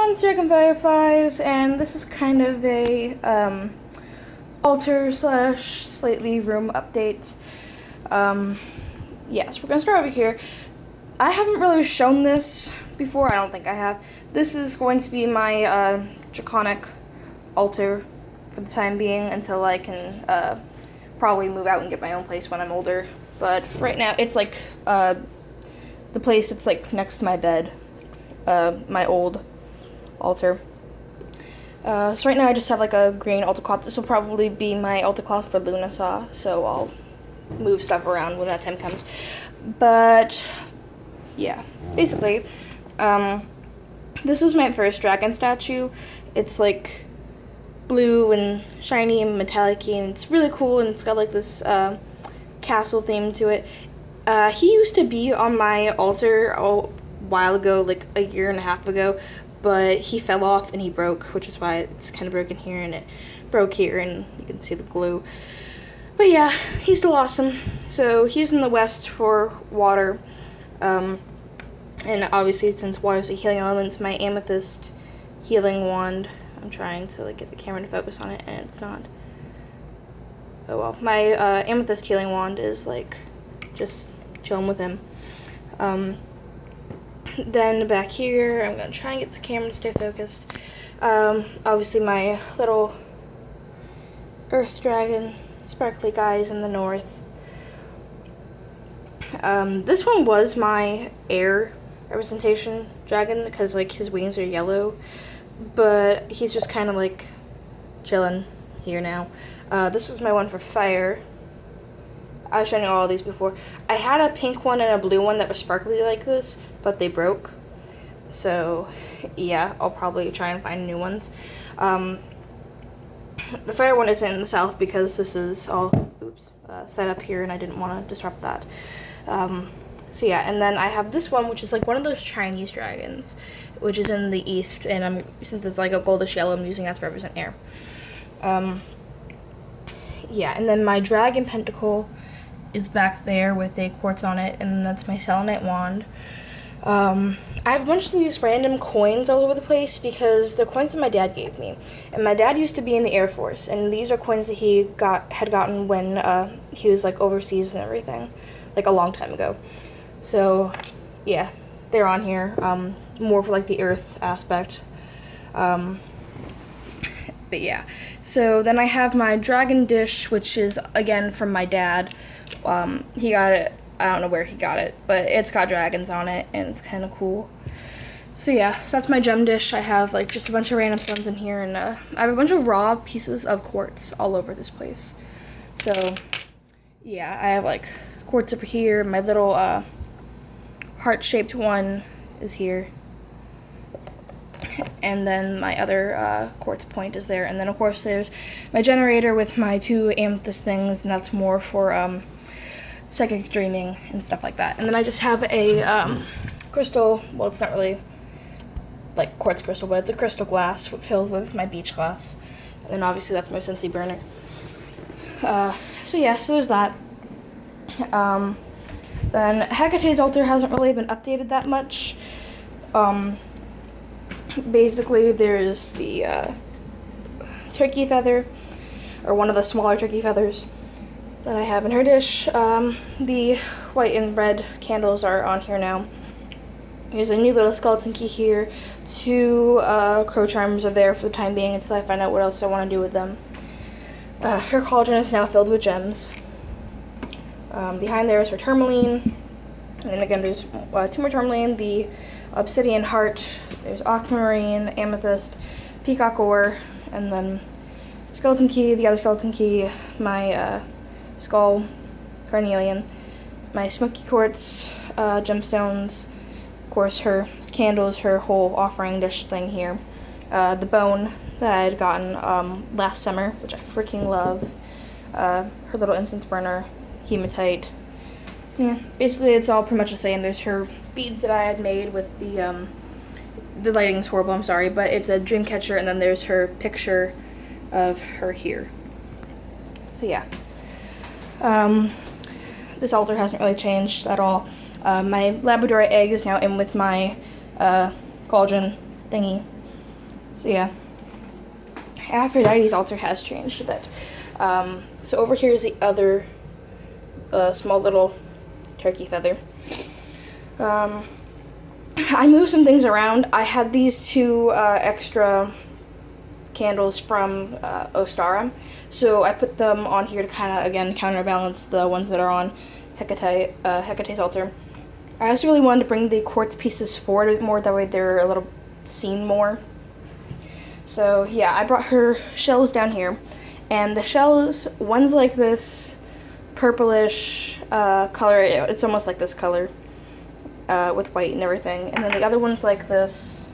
everyone, Dragon Fireflies, and this is kind of a altar / slightly room update. Yes, we're gonna start over here. I haven't really shown this before. I don't think I have. This is going to be my draconic altar for the time being until I can probably move out and get my own place when I'm older. But right now, it's like the place that's like next to my bed, my old altar. So right now I just have like a green altar cloth. This will probably be my altar cloth for Lunasaw, so I'll move stuff around when that time comes. But yeah, basically, this was my first dragon statue. It's like blue and shiny and metallic, and it's really cool, and it's got like this castle theme to it. He used to be on my altar a while ago, like a year and a half ago, but he fell off and he broke, which is why it's kind of broken here, and it broke here, and you can see the glue. But yeah, he's still awesome. So he's in the west for water, and obviously since water is a healing element, my amethyst healing wand, I'm trying to like get the camera to focus on it, and it's not. Oh well, my amethyst healing wand is like just chilling with him. Then back here, I'm going to try and get this camera to stay focused. Obviously my little earth dragon, sparkly guys in the north. This one was my air representation dragon because like his wings are yellow, but he's just kind of like chilling here now. This is my one for fire. I was showing you all of these before. I had a pink one and a blue one that was sparkly like this, but they broke. So, yeah, I'll probably try and find new ones. The fire one isn't in the south because this is all set up here, and I didn't want to disrupt that. So yeah, and then I have this one, which is like one of those Chinese dragons, which is in the east, and since it's like a goldish yellow, I'm using that to represent air. Yeah, and then my dragon pentacle is back there with a quartz on it, and that's my selenite wand. I have a bunch of these random coins all over the place because they're coins that my dad gave me, and my dad used to be in the Air Force, and these are coins that he had gotten when he was like overseas and everything, like a long time ago. So yeah, they're on here, more for like the earth aspect. But yeah, so then I have my dragon dish, which is again from my dad. He got it, I don't know where he got it, but it's got dragons on it, and it's kind of cool. So yeah, so that's my gem dish. I have like just a bunch of random stones in here, and I have a bunch of raw pieces of quartz all over this place. So yeah, I have like quartz over here. My little heart-shaped one is here, and then my other quartz point is there, and then of course there's my generator with my 2 amethyst things, and that's more for psychic dreaming and stuff like that. And then I just have a crystal, well, it's not really like quartz crystal, but it's a crystal glass filled with my beach glass, and then obviously that's my Scentsy burner. So yeah, so there's that. Then Hecate's altar hasn't really been updated that much. Basically there's the turkey feather, or one of the smaller turkey feathers that I have in her dish. The white and red candles are on here now. There's a new little skeleton key here. 2 crow charms are there for the time being until I find out what else I want to do with them. Her cauldron is now filled with gems. Behind there is her tourmaline. And then again there's 2 more tourmaline, the obsidian heart, there's aquamarine, amethyst, peacock ore, and then skeleton key, the other skeleton key, my skull, carnelian, my smoky quartz, gemstones, of course her candles, her whole offering dish thing here, the bone that I had gotten last summer, which I freaking love, her little incense burner, hematite. Yeah, basically it's all pretty much the same. There's her beads that I had made with the lighting's horrible, I'm sorry, but it's a dream catcher, and then there's her picture of her here. So yeah. This altar hasn't really changed at all. My Labrador egg is now in with my cauldron thingy. So yeah, Aphrodite's altar has changed a bit. So over here is the other small little turkey feather. I moved some things around. I had these two extra candles from Ostara, so I put them on here to kind of, again, counterbalance the ones that are on Hecate's altar. I also really wanted to bring the quartz pieces forward a bit more, that way they're a little seen more. So yeah, I brought her shells down here, and the shells, one's like this purplish color, it's almost like this color with white and everything, and then the other one's like this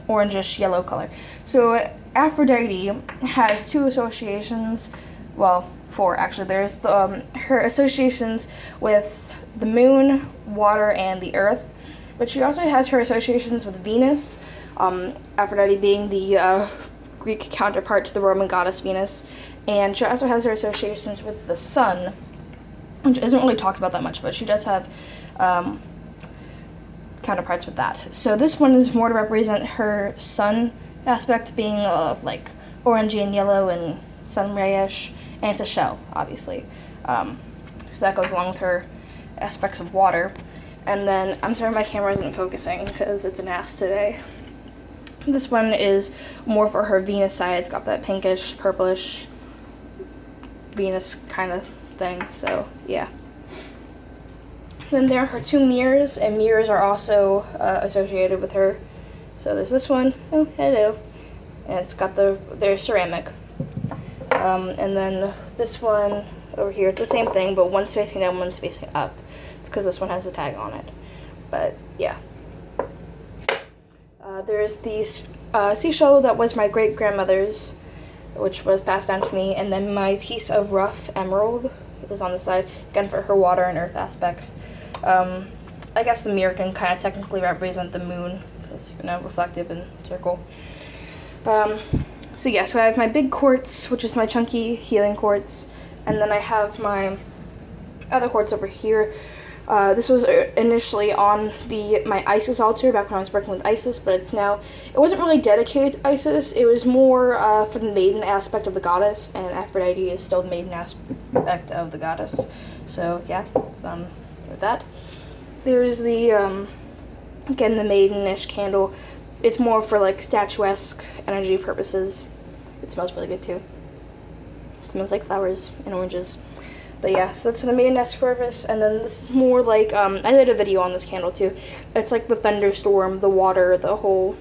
orangish yellow color. So Aphrodite has two associations, well, four actually. There's the, her associations with the moon, water, and the earth, but she also has her associations with Venus, Aphrodite being the Greek counterpart to the Roman goddess Venus, and she also has her associations with the sun, which isn't really talked about that much, but she does have counterparts with that. So this one is more to represent her sun aspect, being like orangey and yellow and sun rayish, and it's a shell, obviously. So that goes along with her aspects of water. And then, I'm sorry my camera isn't focusing because it's an ass today. This one is more for her Venus side. It's got that pinkish, purplish Venus kind of thing, so yeah. Then there are her two mirrors, and mirrors are also associated with her. So there's this one, oh hello, and it's got they're ceramic. And then this one over here, it's the same thing, but one's facing down, one's facing up. It's because this one has a tag on it. But yeah. There's the seashell that was my great-grandmother's, which was passed down to me, and then my piece of rough emerald is on the side, again for her water and earth aspects. I guess the mirror can kind of technically represent the moon, because, you know, reflective and circle. So yeah, so I have my big quartz, which is my chunky healing quartz, and then I have my other quartz over here. This was initially on my Isis altar back when I was working with Isis, but it's now, it wasn't really dedicated to Isis, it was more for the maiden aspect of the goddess, and Aphrodite is still the maiden aspect of the goddess. So yeah, it's, with that. There's the, again, the maidenish candle. It's more for like statuesque energy purposes. It smells really good too. It smells like flowers and oranges. But yeah, so that's the main desk purpose, and then this is more like, I did a video on this candle too. It's like the thunderstorm, the water, the whole,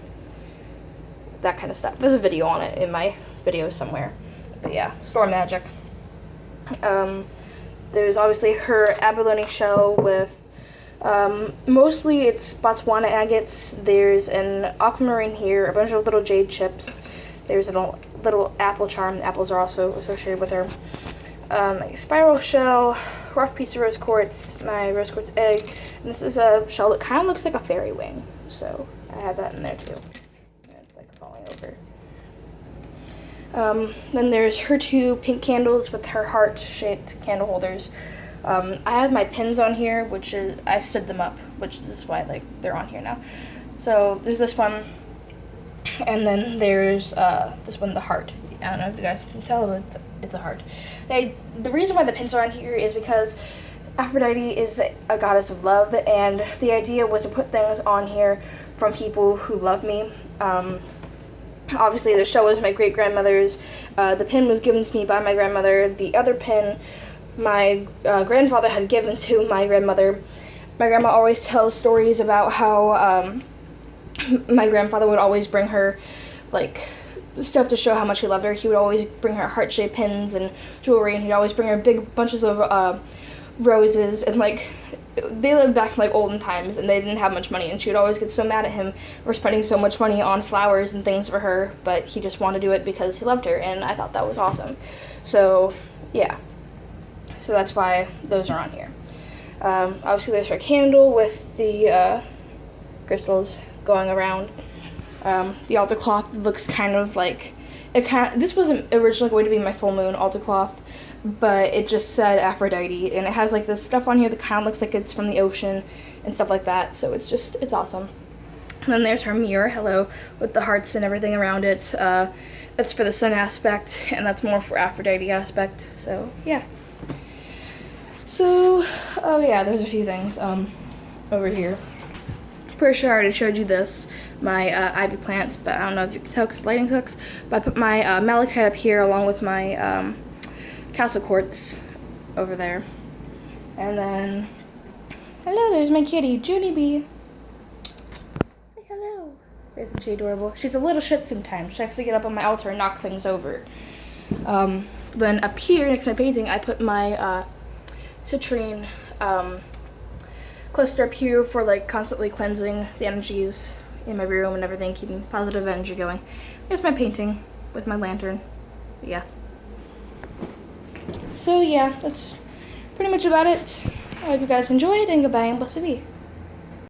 that kind of stuff. There's a video on it in my video somewhere. But yeah, storm magic. There's obviously her abalone shell with, mostly it's Botswana agates. There's an aquamarine here, a bunch of little jade chips. There's a little apple charm. The apples are also associated with her. A spiral shell, rough piece of rose quartz, my rose quartz egg, and this is a shell that kind of looks like a fairy wing, so I have that in there too. And it's like falling over. Then there's her two pink candles with her heart-shaped candle holders. I have my pins on here, which is, I stood them up, which is why like they're on here now. So there's this one, and then there's this one, the heart. I don't know if you guys can tell, but it's a heart. The reason why the pins are on here is because Aphrodite is a goddess of love, and the idea was to put things on here from people who love me. Obviously, the shell was my great-grandmother's. The pin was given to me by my grandmother. The other pin my grandfather had given to my grandmother. My grandma always tells stories about how my grandfather would always bring her, like, stuff to show how much he loved her. He would always bring her heart-shaped pins and jewelry, and he'd always bring her big bunches of roses, and like, they lived back in like olden times, and they didn't have much money, and she would always get so mad at him for spending so much money on flowers and things for her, but he just wanted to do it because he loved her, and I thought that was awesome. So yeah, so that's why those are on here. Obviously there's her candle with the crystals going around. The altar cloth looks kind of like, this wasn't originally going to be my full moon altar cloth, but it just said Aphrodite, and it has like this stuff on here that kind of looks like it's from the ocean and stuff like that, so it's awesome. And then there's our mirror, hello, with the hearts and everything around it. That's for the sun aspect, and that's more for Aphrodite aspect. So yeah. So, oh yeah, there's a few things over here. Pretty sure I already showed you this, my ivy plant, but I don't know if you can tell because lighting sucks. But I put my malachite up here along with my castle quartz over there. And then, hello, there's my kitty, Junie Bee. Say hello. Isn't she adorable? She's a little shit sometimes. She likes to get up on my altar and knock things over. Then up here next to my painting, I put my citrine cluster up here for like constantly cleansing the energies in my room and everything, keeping positive energy going. Here's my painting with my lantern. Yeah. So yeah, that's pretty much about it. I hope you guys enjoyed, and goodbye and blessed be.